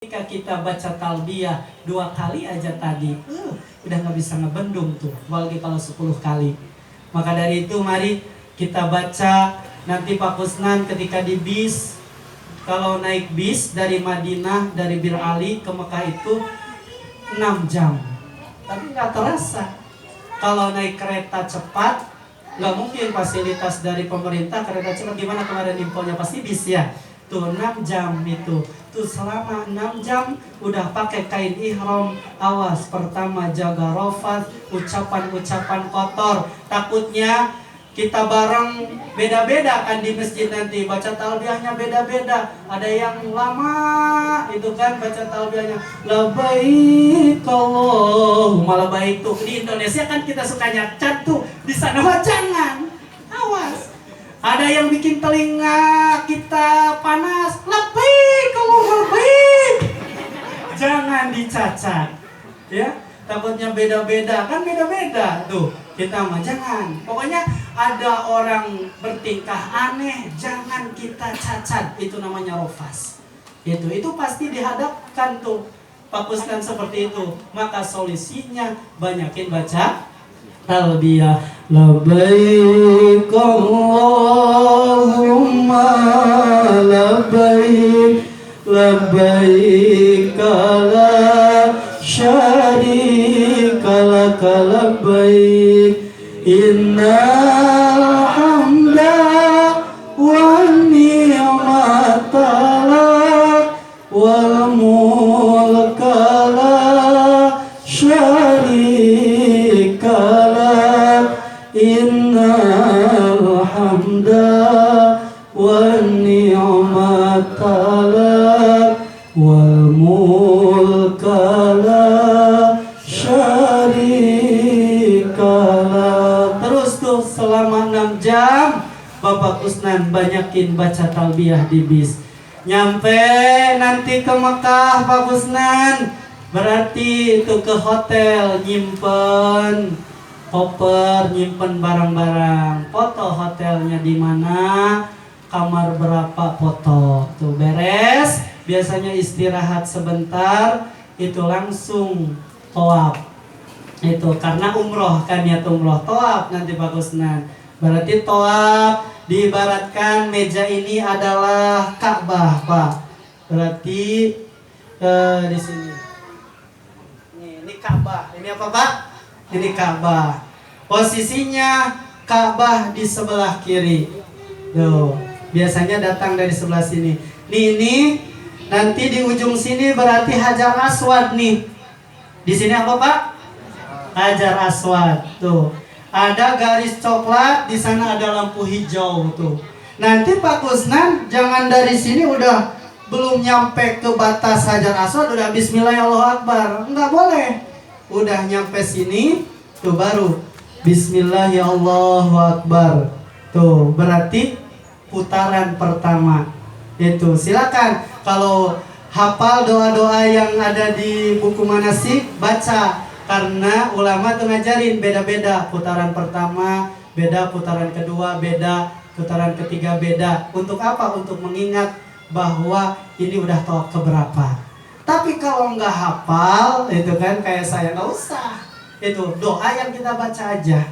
Ketika kita baca talbiyah 2 kali aja tadi, udah nggak bisa ngebendung tuh, apalagi kalau 10 kali. Maka dari itu mari kita baca nanti Pak Kusnan ketika di bis, kalau naik bis dari Madinah, dari Bir Ali ke Mekah itu 6 jam. Tapi nggak terasa. Kalau naik kereta cepat, nggak mungkin fasilitas dari pemerintah kereta cepat gimana kemarin infonya, pasti bis ya. Tuh 6 jam itu. Tuh selama 6 jam udah pakai kain ihram. Awas, pertama jaga rofat, ucapan-ucapan kotor. Takutnya kita bareng beda-beda kan di masjid nanti. Baca talbiyahnya beda-beda. Ada yang lama itu kan baca talbiyahnya labbaik Allahumma labbaik. Tuh di Indonesia kan kita suka nyacat tuh. Di sana mah jangan. Awas. Ada yang bikin telinga kita panas. Labbaik Allahumma labbaik. Jangan dicacat. Ya, takutnya beda-beda. Kan beda-beda tuh. Kita mah jangan. Pokoknya ada orang bertingkah aneh, jangan kita cacat. Itu namanya rofas. Itu pasti dihadapkan tuh Pak Kusnan seperti itu. Maka solusinya banyakin baca talbiyah. Labbaik Allahumma labbaik, labbaik la syarika lak labbaik, innal hamda wan ni'mata lak wal mulka la syarika lak, innal hamda wan ni'mata lak wal mulka la syarika lak. Terus tuh selama 6 jam Bapak Kusnan banyakin baca talbiyah di bis. Nyampe nanti ke Mekah Pak Kusnan, berarti itu ke hotel, nyimpen koper, nyimpen barang-barang, foto hotelnya di mana, kamar berapa, foto. Tuh beres, biasanya istirahat sebentar, itu langsung tawaf. Itu karena umroh kan ya, umroh tawaf nanti Pak Kusnan. Berarti tawaf diibaratkan meja ini adalah Ka'bah, Pak. Berarti di sini. Ini Ka'bah. Ini apa, Pak? Ini Ka'bah. Posisinya Ka'bah di sebelah kiri. Tuh, biasanya datang dari sebelah sini. Ini nanti di ujung sini berarti Hajar Aswad nih. Di sini apa, Pak? Hajar Aswad. Tuh. Ada garis coklat, di sana ada lampu hijau tuh. Nanti Pak Kusnan jangan dari sini udah belum nyampe ke batas Hajar Aswad udah bismillah Allahu Akbar. Enggak boleh. Udah nyampe sini tuh baru bismillah ya Allahu Akbar. Tuh berarti putaran pertama. Itu silakan kalau hafal doa-doa yang ada di buku manasik baca, karena ulama tuh ngajarin beda-beda. Putaran pertama beda, putaran kedua beda, putaran ketiga beda. Untuk apa? Untuk mengingat bahwa ini udah tawaf keberapa. Tapi kalau nggak hafal, itu kan kayak saya, nggak usah. Itu doa yang kita baca aja,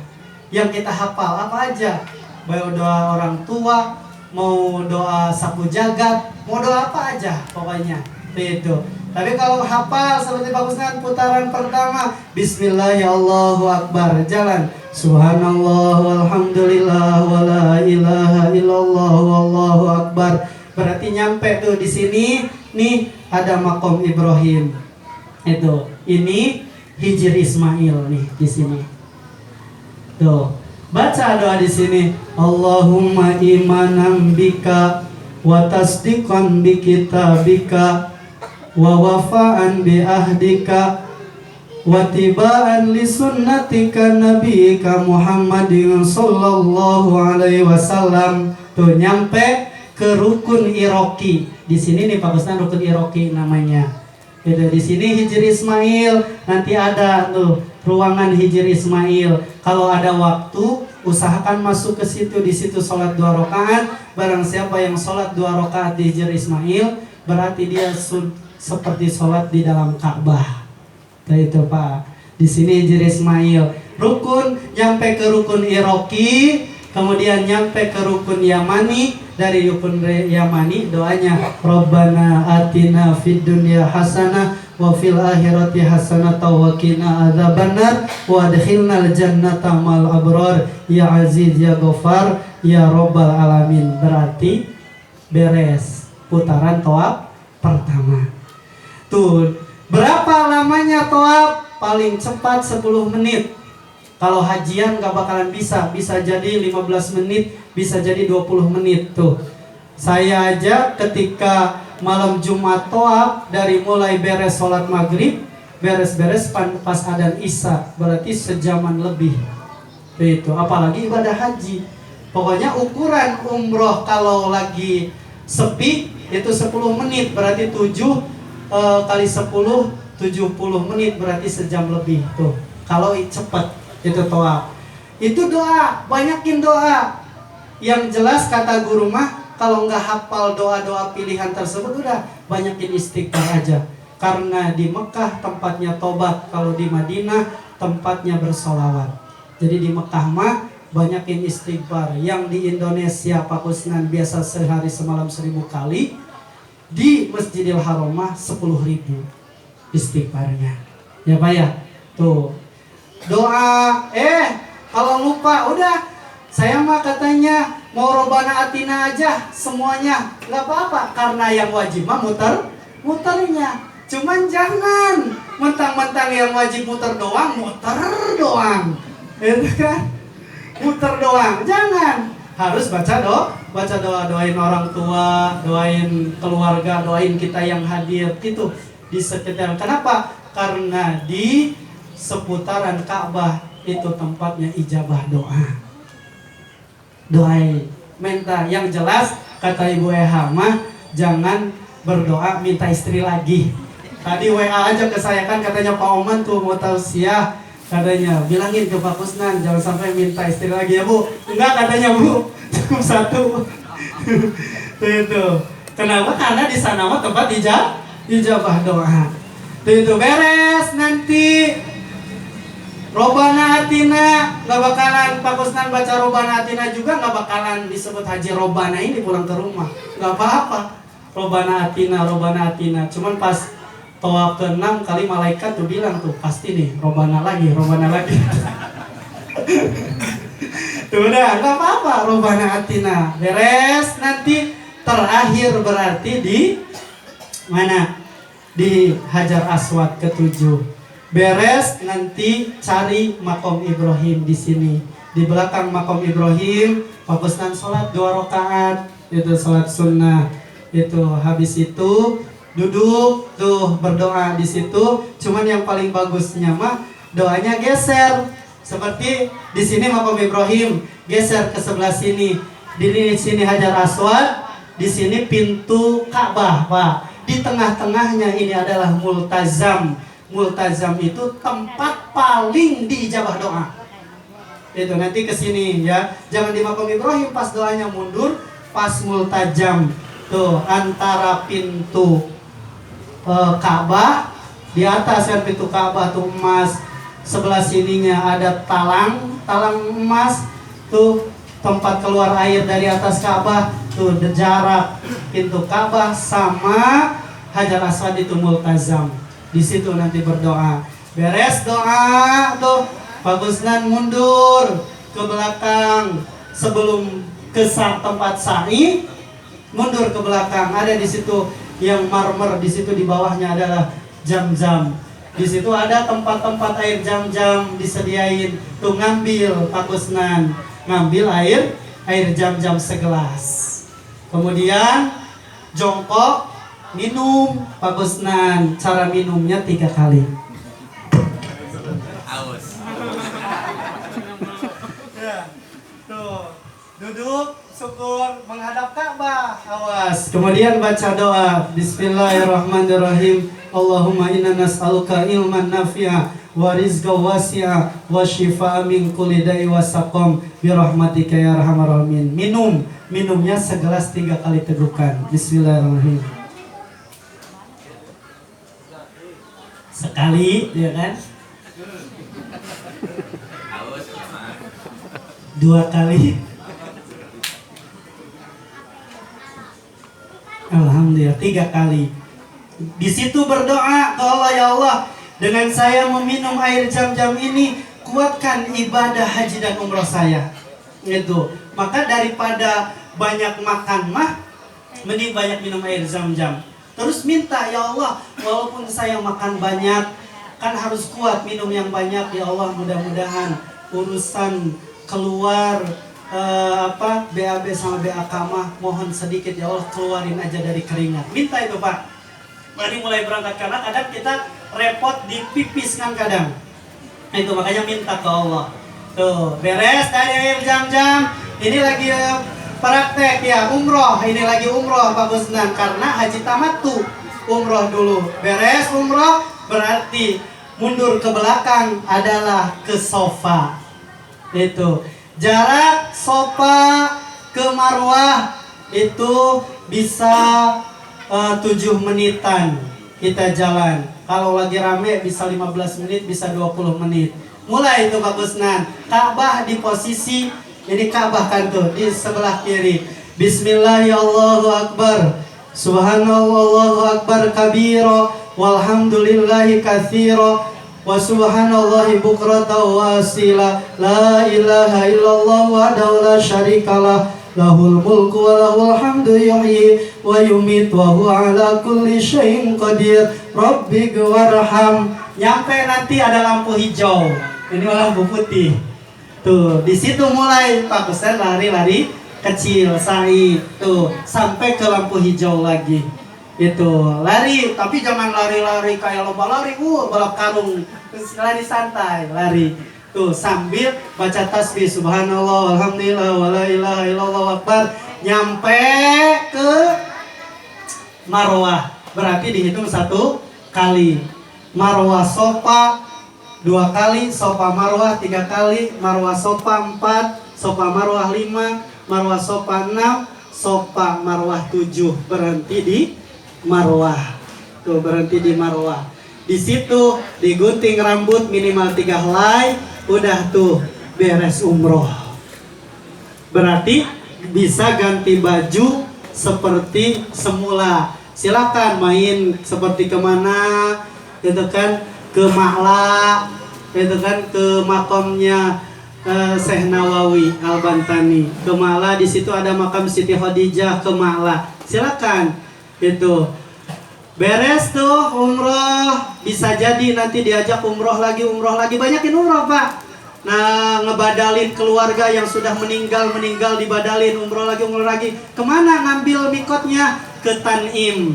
yang kita hafal apa aja. Mau doa orang tua, mau doa sapu jagat, mau doa apa aja, pokoknya itu. Tapi kalau hafal seperti Pak Kusnan putaran pertama, bismillah ya Allahu Akbar, jalan subhanallah walhamdulillah wala ilaha illallah wallahu akbar. Berarti nyampe tuh di sini nih ada makom Ibrahim. Itu. Ini Hijr Ismail nih di sini. Tuh. Baca doa di sini. Allahumma imanam bika wa tasdiqan bi kitabika wa wafa'an bi ahdika wa tiba'an li sunnatika nabiyika Muhammadin sallallahu alaihi wasallam. Tuh nyampe ke rukun Iroki. Di sini nih Pak Kusnan rukun Iroki namanya. Itu di sini Hijr Ismail, nanti ada tuh ruangan Hijr Ismail. Kalau ada waktu usahakan masuk ke situ, di situ sholat 2 rakaat. Barang siapa yang sholat 2 rakaat di Hijr Ismail, berarti dia seperti sholat di dalam Ka'bah. Nah itu Pak. Di sini Hijri Ismail. Rukun nyampe ke rukun Iroki, kemudian nyampe ke rukun Yamani. Dari rukun Yamani doanya Rabbana atina fid dunya hasanah wa fil akhirati hasanah wa qina adzabannar wa adkhilnal jannata mal abrar ya aziz ya ghafar ya rabbal alamin. Berarti beres putaran tawaf pertama. Tuh, berapa lamanya tawaf? Paling cepat 10 menit. Kalau hajian gak bakalan bisa jadi 15 menit, bisa jadi 20 menit tuh. Saya aja ketika malam Jumat tawaf dari mulai beres sholat maghrib, beres-beres pas adzan isya, berarti sejaman lebih. Itu apalagi ibadah haji. Pokoknya ukuran umroh kalau lagi sepi itu 10 menit, berarti 7 kali 10 70 menit, berarti sejam lebih tuh. Kalau cepet itu tawaf. Itu doa, banyakin doa. Yang jelas kata guru mah kalau nggak hafal doa-doa pilihan tersebut udah banyakin istighfar aja. Karena di Mekah tempatnya tobat, kalau di Madinah tempatnya bersolawat. Jadi di Mekah mah banyakin istighfar. Yang di Indonesia Pak Kusnan biasa sehari semalam 1000 kali, di Masjidil Haram mah 10.000 istighfarnya. Ya Pak ya, tuh. Doa, kalau lupa udah, saya mah katanya mau Robana Atina aja semuanya, nggak apa-apa, karena yang wajib mah muternya. Cuman jangan mentang-mentang yang wajib muter doang, itu kan, muter doang, jangan. Harus baca doa, doain orang tua, doain keluarga, doain kita yang hadir itu di sekitar. Kenapa? Karena di seputaran Ka'bah itu tempatnya ijabah doa. Doain, minta yang jelas kata Ibu Eha mah jangan berdoa minta istri lagi. Tadi WA aja ke saya kan katanya Pak Oman tuh mau tausiah, katanya bilangin ke Pak Kusnan jangan sampai minta istri lagi ya Bu. Enggak katanya Bu, cukup 1. Itu. Kenapa? Karena di sana mah tempat ijabah doa. Itu beres nanti Robana Atina, gak bakalan Pak Kusnan baca Robana Atina juga gak bakalan disebut Haji Robana ini pulang ke rumah. Gak apa-apa. Robana Atina. Cuman pas tawaf ke-6 kali malaikat tuh bilang tuh pasti nih Robana lagi. Tuh udah gak apa-apa Robana Atina. Beres nanti terakhir berarti di mana? Di Hajar Aswad ke-7. Beres nanti cari makom Ibrahim di sini. Di belakang makom Ibrahim, Pak Kusnan sholat 2 rakaat, itu sholat sunnah. Itu habis itu duduk tuh berdoa di situ. Cuman yang paling bagusnya mah doanya geser. Seperti di sini makom Ibrahim, geser ke sebelah sini. Di sini Hajar Aswad, di sini pintu Ka'bah, Pak. Di tengah-tengahnya ini adalah multazam. Multazam itu tempat paling diijabah doa. Itu nanti ke sini ya. Jangan di makom Ibrahim pas doanya mundur, pas multazam. Tuh antara pintu Ka'bah, di atas kan pintu Ka'bah tuh emas. Sebelah sininya ada talang emas. Tuh tempat keluar air dari atas Ka'bah. Tuh jarak pintu Ka'bah sama Hajar Aswad itu multazam. Di situ nanti berdoa. Beres doa tuh Pak Kusnan mundur ke belakang sebelum ke tempat sa'i, mundur ke belakang. Ada di situ yang marmer, di situ di bawahnya adalah jam-jam. Di situ ada tempat-tempat air jam-jam disediain. Tuh ngambil Pak Kusnan, ngambil air jam-jam segelas. Kemudian jongkok minum Pak Kusnan. Cara minumnya 3 kali. Aus. Ya, tuh duduk syukur menghadap Ka'bah. Awas. Kemudian baca doa. Bismillahirrahmanirrahim. Allahumma inna nas'aluka ilman nafi'a wa rizqa wasi'a wa shifa'a min kulli da'i wa saqam bi rahmatika ya arhamar rahimin. Minumnya segelas 3 kali tegukan. Bismillahirrahmanirrahim. sekali, ya kan? 2 kali. Alhamdulillah 3 kali. Di situ berdoa ke Allah, ya Allah, dengan saya meminum air Zam-Zam ini, kuatkan ibadah haji dan umroh saya. Itu. Maka daripada banyak makan mah, mending banyak minum air Zam-Zam. Terus minta, ya Allah, walaupun saya makan banyak, kan harus kuat minum yang banyak, ya Allah, mudah-mudahan urusan keluar BAB sama BAK mah mohon sedikit ya Allah, keluarin aja dari keringat. Minta itu Pak. Mari mulai berangkat, karena kadang kita repot dipipis kan kadang. Itu makanya minta ke Allah. Tuh, beres dari air Zam-Zam. Ini lagi praktek ya, umroh. Ini lagi umroh Pak Gusnan, karena haji tamat tuh umroh dulu. Beres umroh berarti mundur ke belakang adalah ke sofa. Itu jarak sofa ke Marwah itu bisa 7 menitan kita jalan. Kalau lagi rame bisa 15 menit, bisa 20 menit. Mulai itu Pak Gusnan. Ka'bah di posisi, ini Ka'bah kan tuh di sebelah kiri. Bismillahirrahmanirrahim. Subhanallahu akbar kabira walhamdulillahi katsira wa subhanallahi bukratan wa asila. La ilaha illallah wahdahu la syarikalah, lahul mulku wa lahul hamdu yuhyi wa yumit wa huwa ala kulli syai'in qadir. Rabbi warham. Nyampe nanti ada lampu hijau. Ini lampu putih. Tuh, di situ mulai Pak Ustaz lari-lari kecil, sa'i. Tuh, sampai ke lampu hijau lagi. Itu, lari, tapi jangan lari-lari kayak lomba lari, balap karung. Lari santai, lari. Tuh, sambil baca tasbih subhanallah alhamdulillah wala ilaha illallah akbar. Nyampe ke Marwah, berarti dihitung 1 kali. Marwah sofa 2 kali, sofa Marwah 3 kali, Marwah sofa 4, sofa Marwah 5, Marwah sofa 6, sofa Marwah 7. Berhenti di Marwah. Tuh, berhenti di Marwah. Di situ digunting rambut minimal 3 helai, udah tuh beres umroh. Berarti bisa ganti baju seperti semula. Silakan main seperti kemana, itu kan ke Ma'la, itu kan ke makamnya Syekh Nawawi Al-Bantani. Ke Ma'la, di situ ada makam Siti Khadijah, ke Ma'la. Silakan. Itu beres tuh umroh, bisa jadi nanti diajak umroh lagi, banyakin umroh Pak. Nah, ngebadalin keluarga yang sudah meninggal dibadalin umroh lagi. Kemana ngambil mikotnya? Ke Tanim,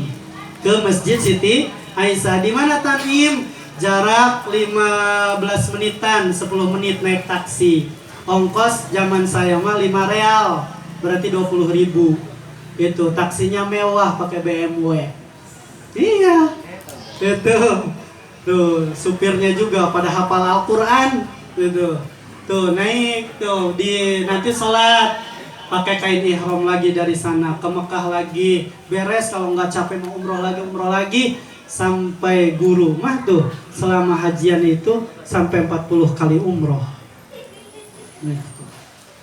ke Masjid Siti Aisyah. Di mana Tanim? Jarak 15 menitan, 10 menit naik taksi. Ongkos zaman saya mah 5 real, berarti 20.000. Itu taksinya mewah pakai BMW. Iya. Itu. Tuh, supirnya juga pada hafal Al-Qur'an. Gitu. Tuh, naik tuh nanti sholat pakai kain ihram lagi dari sana ke Mekah lagi. Beres kalau nggak capek mau umroh lagi sampai guru mah tuh selama hajian itu sampai 40 kali umroh.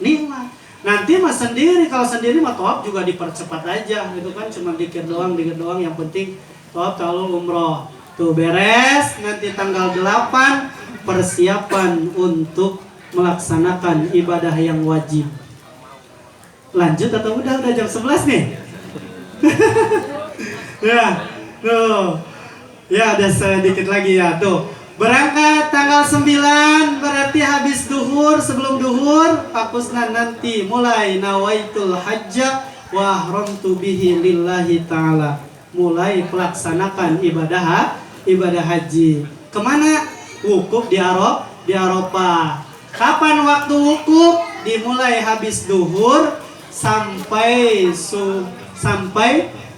Nikmat. Nanti mah sendiri, kalau sendiri mah tawaf juga dipercepat aja, itu kan cuma dikir doang, yang penting tawaf kalau umroh. Tuh beres, nanti tanggal 8 persiapan untuk melaksanakan ibadah yang wajib. Lanjut atau udah jam 11 nih? Ya, tuh. Ya, ada sedikit lagi ya, tuh. Berangkat tanggal 9, berarti habis duhur, sebelum duhur Pak Kusnan nanti mulai nawaitul hajja wa ahramtu bihi lillahi ta'ala. Mulai pelaksanakan ibadah haji. Kemana? Wukuf di Arafah. Kapan waktu wukuf? Dimulai habis duhur sampai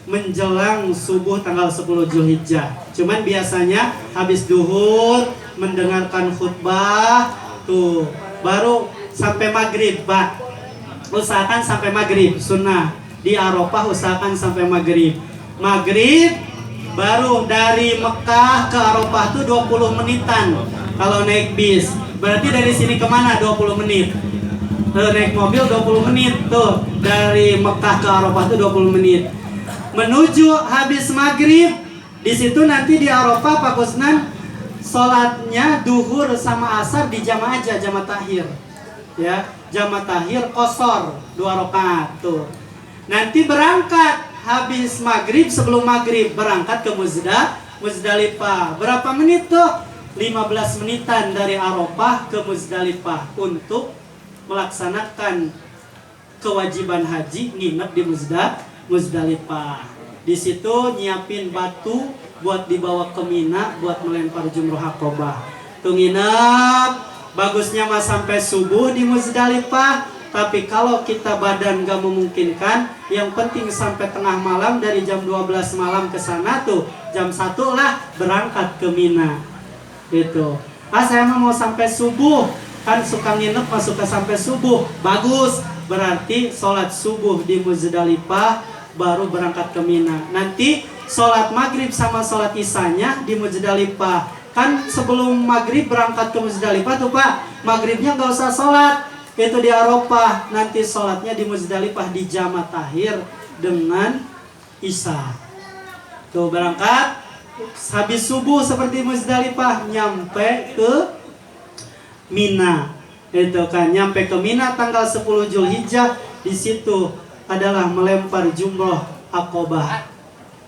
menjelang subuh tanggal 10 Zulhijjah. Cuman biasanya habis duhur mendengarkan khutbah tuh baru sampai maghrib Pak. Usahakan sampai maghrib, sunnah. Di Arafah usahakan sampai maghrib. Baru dari Mekah ke Arafah tuh 20 menitan kalau naik bis. Berarti dari sini kemana 20 menit? Naik mobil 20 menit tuh. Dari Mekah ke Arafah tuh 20 menit. Menuju habis maghrib, di situ nanti di Arafah Pak Kusnan sholatnya duhur sama asar di jamaah aja, jamaah takhir. Ya, jamaah takhir qashar 2 rakaat tuh. Nanti berangkat habis maghrib, sebelum maghrib berangkat ke Muzdalifah. Berapa menit tuh? 15 menitan dari Arafah ke Muzdalifah untuk melaksanakan kewajiban haji, nginep di Muzdalifah. Di situ nyiapin batu buat dibawa ke Mina buat melempar jumroh Aqobah. Tuh nginep, bagusnya mah sampai subuh di Muzdalifah. Tapi kalau kita badan gak memungkinkan, yang penting sampai tengah malam, dari jam 12 malam ke sana tuh jam 1 lah berangkat ke Mina. Gitu. Saya mau sampai subuh, kan suka nginep mah suka sampai subuh. Bagus, berarti sholat subuh di Muzdalifah baru berangkat ke Mina. Nanti sholat maghrib sama sholat isanya di Muzdalifah. Kan sebelum maghrib berangkat ke Muzdalifah tuh Pak, maghribnya gak usah sholat, itu di Arafah. Nanti sholatnya di Muzdalifah di jamaah takhir dengan isya. Tuh berangkat habis subuh seperti Muzdalifah, nyampe ke Mina. Itu kan nyampe ke Mina tanggal 10 Zulhijjah. Di situ adalah melempar jumroh Aqobah.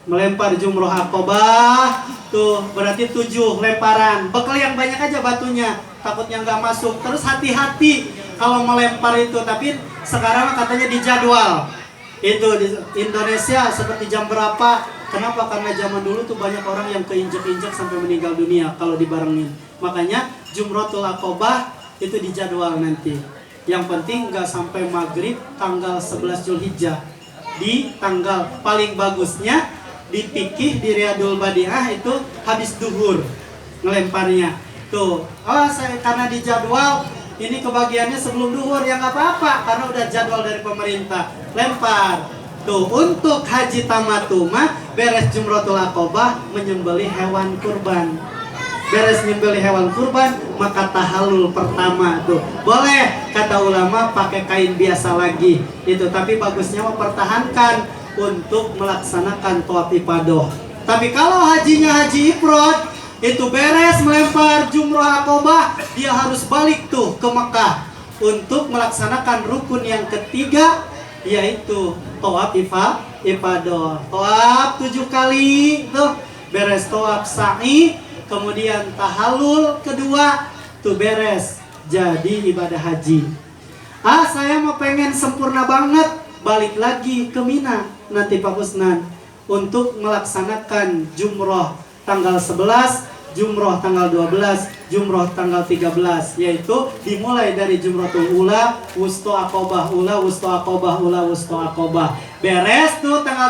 Melempar jumroh Aqobah tuh berarti 7 lemparan. Bekal yang banyak aja batunya, takutnya nggak masuk. Terus hati-hati kalau melempar itu. Tapi sekarang katanya dijadwal. Itu di Indonesia seperti jam berapa. Kenapa? Karena zaman dulu tuh banyak orang yang keinjek-injek sampai meninggal dunia kalau dibarengin. Makanya Jumrotul Aqobah itu dijadwal nanti. Yang penting nggak sampai maghrib tanggal 11 Zulhijjah. Di tanggal paling bagusnya di Fikih di Riyadul Badiah itu habis duhur ngelemparnya. Tuh, karena dijadwal ini kebagiannya sebelum duhur, ya nggak apa-apa karena udah jadwal dari pemerintah. Lempar. Tuh, untuk haji tamatuma beres Jumrotul Aqobah menyembelih hewan kurban. Beres nyembelih hewan kurban maka tahallul pertama tuh. Boleh kata ulama pakai kain biasa lagi. Itu tapi bagusnya mempertahankan untuk melaksanakan tawaf ifadah. Tapi kalau hajinya haji ifrad, itu beres melempar jumroh Aqobah, dia harus balik tuh ke Mekah untuk melaksanakan rukun yang ketiga, yaitu tawaf ifadah. Tawaf 7 kali tuh, beres tawaf sa'i, kemudian tahallul kedua tuh beres jadi ibadah haji. Saya mau pengen sempurna banget, balik lagi ke Mina nanti Pak Kusnan untuk melaksanakan jumroh tanggal 11, jumroh tanggal 12, jumroh tanggal 13, yaitu dimulai dari jumrotul ula, wusta Aqobah ula, wusta Aqobah ula, wusta Aqobah. Beres tuh tanggal